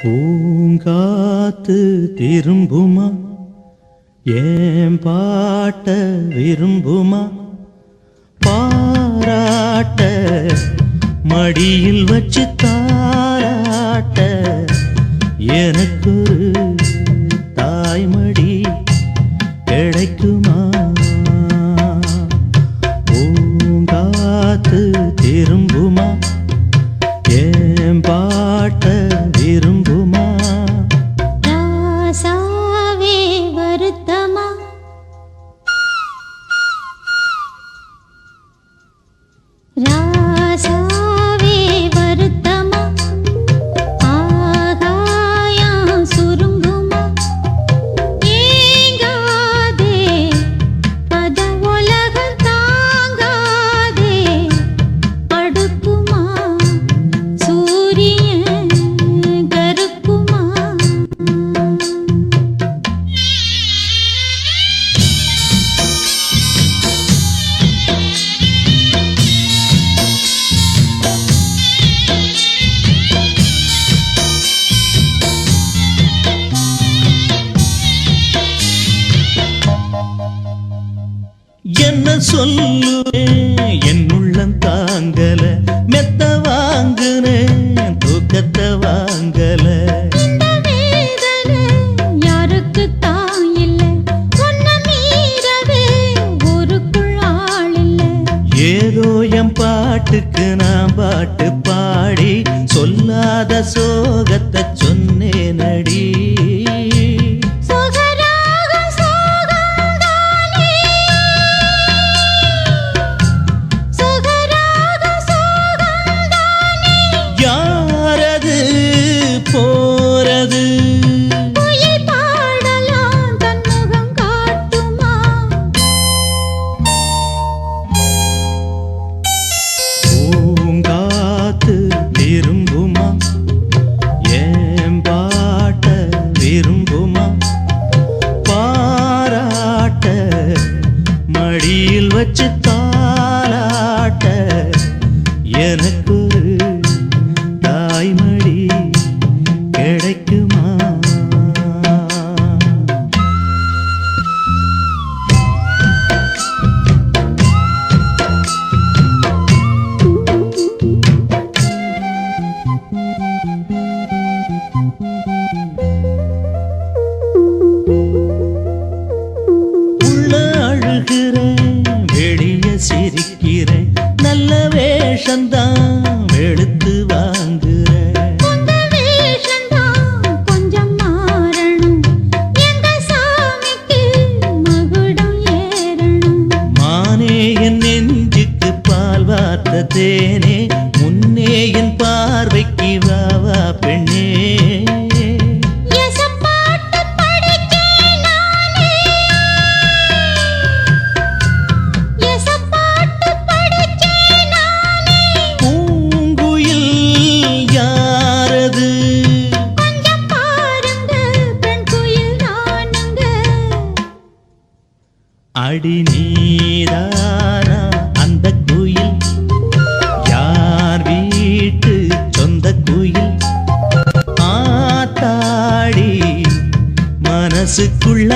பூங்காத்து திரும்புமா ஏன் பாட்ட விரும்புமா பாராட்ட மடியில் வச்சு தாராட்ட எனக்கு தாய்மடி கிடைக்குமா பூங்காத்து திரும்புமா ஏன் பாட்ட விரும்புமா ராசாவே வருத்தமா ராசாவே வருத்தமா ஆகாயம் சுருங்குமா ஏங்காதே பத உலகம் தாங்காதே அடுக்குமா சூரியன் கருக்குமா என்ன சொல்லுவேன் என் உள்ளம் தாங்கல மெத்த வாங்குனேன் தூக்கத்தை வாங்கல இந்த வேதனை யாருக்கு தான் இல்லை ஒன்ன மீறவே ஊருக்குள் ஆள் இல்லை ஏதோ என் பாட்டுக்கு நான் பாட்டு பாடி சொல்லாத சோகத்தை சொன்னேனடி சுகராக சோகந்தானே சுகராக சோகந்தானே யாரது போறது குயில் பாடலாம் தன் முகம் காட்டுமா பூங்காத்து திரும்புமா ஏன் பாட்ட விரும்புமா பாராட்ட மடியில் வச்சு தாலாட்ட எனக்கு தாய்மடி கிடைக்குமா உள்ள அழுகிறேன் வெளிய சிரிக்கிறேன் நல்ல வேஷந்தான் வெளுத்து வாங்குறேன் உங்க வேஷந்தான் கொஞ்சம் மாறணும் எங்க சாமிக்கு மகுடம் ஏறணும் மானே என் நெஞ்சுக்கு பால் வார்த்த தேனே முன்னே என் பார்வைக்கு வாவா பெண்ணே எசப்பாட்டு படிச்சேன் நானே எசப்பாட்டு படிச்சேன் நானே பூங்குயில் யாரது கொஞ்சம் பாருங்க பெண் குயில் நானுங்க அடி நீதானா அந்த குயில் யார் வீட்டு சொந்த குயில் ஆத்தாடி மனசுக்குள்ள